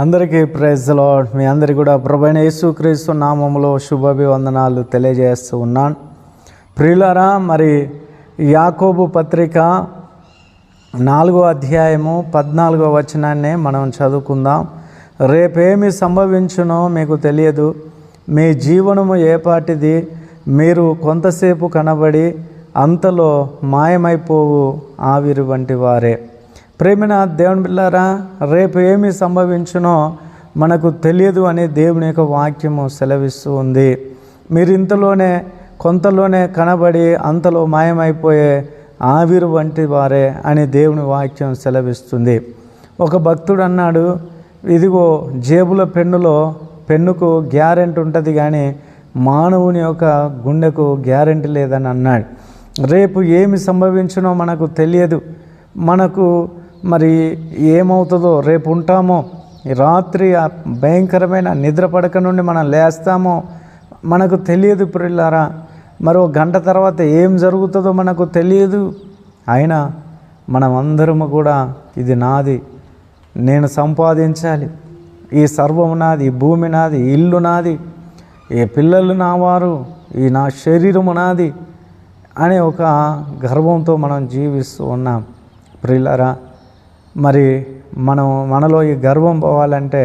అందరికీ praise the lord. మీ అందరికీ కూడా ప్రభువైన యేసుక్రీస్తు నామములో శుభాభివందనాలు తెలియజేస్తూ ఉన్నాను. ప్రియులారా, మరి యాకోబు పత్రిక 4వ అధ్యాయము 14వ వచనాన్ని మనం చదువుకుందాం. రేపేమి సంభవించునో మీకు తెలియదు, మీ జీవనము ఏపాటిది, మీరు కొంతసేపు కనబడి అంతలో మాయమైపోవు ఆవిరి వంటి వారే. ప్రేమిన దేవుని బిడ్డలారా, రేపు ఏమి సంభవించునో మనకు తెలియదు అని దేవుని యొక్క వాక్యము సెలవిస్తూ ఉంది. మీరు ఇంతలోనే కొంతలోనే కనబడి అంతలో మాయమైపోయే ఆవిరి వంటి వారే అని దేవుని వాక్యం సెలవిస్తుంది. ఒక భక్తుడు అన్నాడు, ఇదిగో జేబుల పెన్నుకు గ్యారెంటీ ఉంటుంది కానీ మానవుని యొక్క గుండెకు గ్యారెంటీ లేదని అన్నాడు. రేపు ఏమి సంభవించునో మనకు తెలియదు. మనకు మరి ఏమవుతుందో, రేపు ఉంటామో, రాత్రి ఆ భయంకరమైన నిద్ర పడక నుండి మనం లేస్తామో మనకు తెలియదు. ప్రియులారా, మరో గంట తర్వాత ఏం జరుగుతుందో మనకు తెలియదు. అయినా మనం అందరము కూడా ఇది నాది, నేను సంపాదించాలి, ఈ సర్వము నాది, ఈ భూమి నాది, ఈ ఇల్లు నాది, ఈ పిల్లలు నావారు, ఈ నా శరీరము నాది అనే ఒక గర్వంతో మనం జీవిస్తూ ఉన్నాం. ప్రియులారా, మరి మనలో ఈ గర్వం పోవాలంటే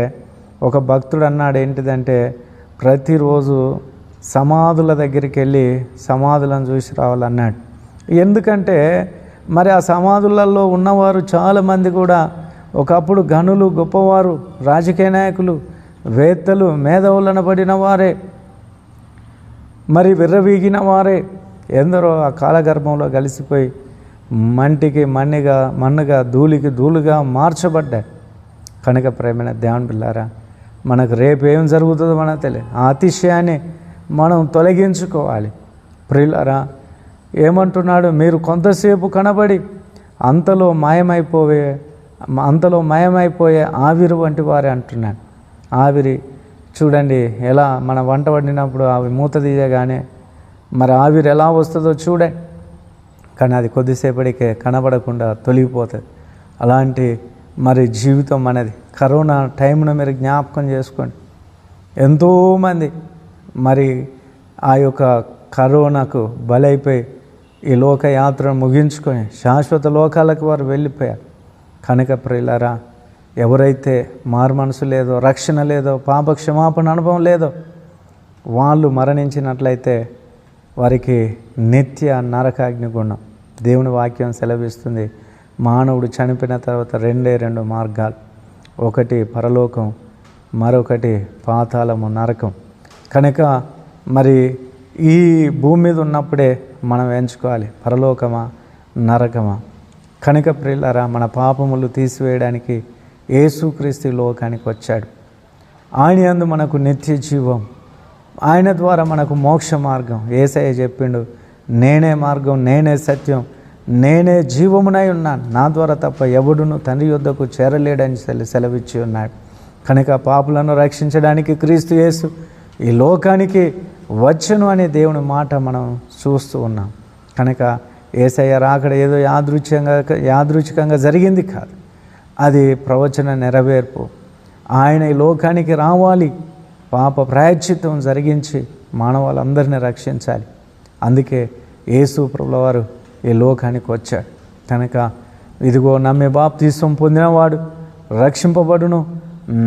ఒక భక్తుడు అన్నాడు ఏంటిదంటే, ప్రతిరోజు సమాధుల దగ్గరికి వెళ్ళి సమాధులను చూసి రావాలన్నాడు. ఎందుకంటే మరి ఆ సమాధులలో ఉన్నవారు చాలామంది కూడా ఒకప్పుడు గనులు, గొప్పవారు, రాజకీయ నాయకులు, వేత్తలు, మేధావులను పడిన వారే, మరి విర్రవీగిన వారే ఎందరో ఆ కాలగర్భంలో కలిసిపోయి మంటికి మన్నుగా, ధూళికి ధూళిగా మార్చబడ్డాయి. కనుక ప్రేమైన దేవుని బిడ్డలారా, మనకు రేపు ఏం జరుగుతుందో మనకు తెలియదు. ఆ అతిశయాన్ని మనం తొలగించుకోవాలి. ప్రియులారా, ఏమంటున్నాడు, మీరు కొంతసేపు కనబడి అంతలో మాయమైపోయే ఆవిరి వంటి వారే అంటున్నాడు. ఆవిరి చూడండి, ఎలా మన వంట వండినప్పుడు అవి మూత తీయగానే మరి ఆవిరి ఎలా వస్తుందో చూడండి, కానీ అది కొద్దిసేపటికే కనబడకుండా తొలగిపోతుంది. అలాంటి మరి జీవితం అనేది. కరోనా టైంను మీరు జ్ఞాపకం చేసుకోండి. ఎంతోమంది మరి ఆ యొక్క కరోనాకు బలైపోయి ఈ లోకయాత్రను ముగించుకొని శాశ్వత లోకాలకు వారు వెళ్ళిపోయారు. కనుక ప్రియులారా, ఎవరైతే మారుమనసు లేదో, రక్షణ లేదో, పాప క్షమాపణ అనుభవం లేదో వాళ్ళు మరణించినట్లయితే వారికి నిత్య నరకాగ్ని గుణం. దేవుని వాక్యం సెలవిస్తుంది, మానవుడు చనిపోయిన తర్వాత రెండు మార్గాలు, ఒకటి పరలోకం, మరొకటి పాతాళము, నరకం. కనుక మరి ఈ భూమి మీద ఉన్నప్పుడే మనం ఎంచుకోవాలి, పరలోకమా నరకమా. కనుక ప్రియులారా, మన పాపములు తీసివేయడానికి యేసుక్రీస్తు లోకానికి వచ్చాడు. ఆయన యందు మనకు నిత్య జీవం, ఆయన ద్వారా మనకు మోక్ష మార్గం. యేసయ్య చెప్పిండు, నేనే మార్గం, నేనే సత్యం, నేనే జీవమునై ఉన్నాను, నా ద్వారా తప్ప ఎవడును తండ్రి యొద్దకు చేరలేడని సెలవిచ్చి ఉన్నాడు. కనుక పాపులను రక్షించడానికి క్రీస్తు యేసు ఈ లోకానికి వచ్చును అనే దేవుని మాట మనం చూస్తూ ఉన్నాం. కనుక యేసయ్య రాకడ ఏదో యాదృచ్ఛికంగా జరిగింది కాదు, అది ప్రవచన నెరవేర్పు. ఆయన ఈ లోకానికి రావాలి, పాప ప్రాయశ్చిత్తం జరిగించి మానవాళ్ళందరినీ రక్షించాలి. అందుకే యేసు ప్రభుల వారు ఈ లోకానికి వచ్చాడు. కనుక ఇదిగో నమ్మే బాప్తీసం పొందినవాడు రక్షింపబడును,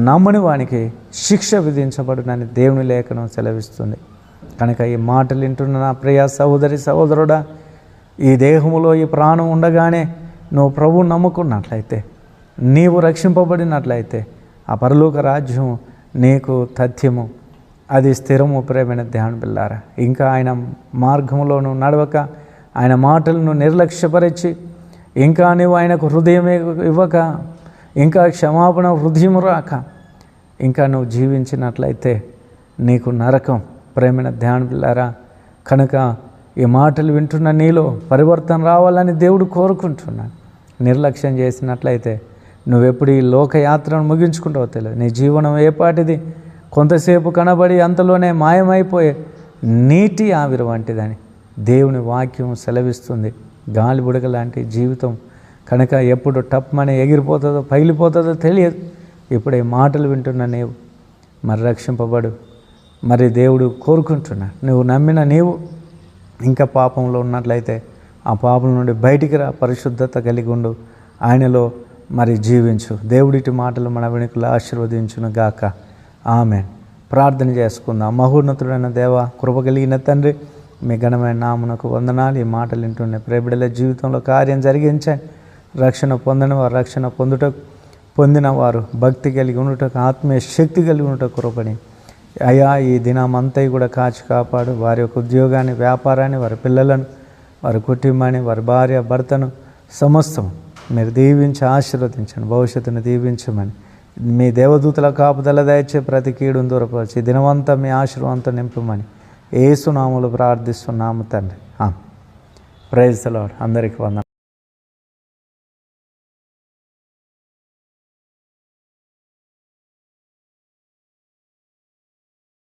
నమ్మని వానికి శిక్ష విధించబడునని దేవుని లేఖనం సెలవిస్తుంది. కనుక ఈ మాటలు వింటున్న నా ప్రియ సహోదరి సహోదరుడా, ఈ దేహములో ఈ ప్రాణం ఉండగానే నువ్వు ప్రభువుని నమ్ముకున్నట్లయితే, నీవు రక్షింపబడినట్లయితే ఆ పరలోక రాజ్యం నీకు తథ్యము, అది స్థిరము. ప్రేమైన దేవుని బిడ్డలారా, ఇంకా ఆయన మార్గంలో నువ్వు నడవక, ఆయన మాటలను నిర్లక్ష్యపరిచి, ఇంకా నువ్వు ఆయనకు హృదయం ఇవ్వక, ఇంకా క్షమాపణ హృదయం రాక ఇంకా నువ్వు జీవించినట్లయితే నీకు నరకం. ప్రేమైన దేవుని బిడ్డలారా, కనుక ఈ మాటలు వింటున్న నీలో పరివర్తన రావాలని దేవుడు కోరుకుంటున్నాడు. నిర్లక్ష్యం చేసినట్లయితే నువ్వెప్పుడు ఈ లోకయాత్రను ముగించుకుంటావో తెలియదు. నీ జీవనం ఏపాటిది, కొంతసేపు కనబడి అంతలోనే మాయమైపోయే నీటి ఆవిరి వంటిదని దేవుని వాక్యం సెలవిస్తుంది. గాలి బుడగ లాంటి జీవితం. కనుక ఎప్పుడు టప్మని ఎగిరిపోతుందో పగిలిపోతుందో తెలియదు. ఇప్పుడు ఈ మాటలు వింటున్న నీవు మరి రక్షింపబడు. మరి దేవుడు కోరుకుంటున్నా, నువ్వు నమ్మిన నీవు ఇంకా పాపంలో ఉన్నట్లయితే ఆ పాపం నుండి బయటికి రా, పరిశుద్ధత కలిగి ఉండు, ఆయనలో మరి జీవించు. దేవుడిటి మాటలు మన వెనుకలు ఆశీర్వదించును గాక. ఆమేన్. ప్రార్థన చేసుకుందాం. మహోన్నతుడైన దేవ, కృప కలిగిన తండ్రి, మీ ఘనమైన నామమునకు వందనాలు. ఈ మాటలు వింటున్న ప్రియబిడ్డల జీవితంలో కార్యం జరిగించండి. రక్షణ పొందిన వారు రక్షణ పొందిన వారు భక్తి కలిగి ఉండుటకు, ఆత్మీయ శక్తి కలిగి ఉండుటకు కృపని అయ్యా ఈ దినమంతా కూడా కాచి కాపాడు. వారి యొక్క ఉద్యోగాన్ని, వ్యాపారాన్ని, వారి పిల్లలను, వారి కుటుంబాన్ని, వారి భార్య భర్తను సమస్తం మీరు దీవించి ఆశీర్వదించండి. భవిష్యత్తును దీవించమని మీ దేవదూతల కాపుదల దయచే ప్రతి కీడును దూరపరిచి దినమంతా మీ ఆశీర్వాదంతో నింపమని యేసు నామములో ప్రార్థిస్తున్నాము తండ్రి. Praise the lord. అందరికీ వందనాలు.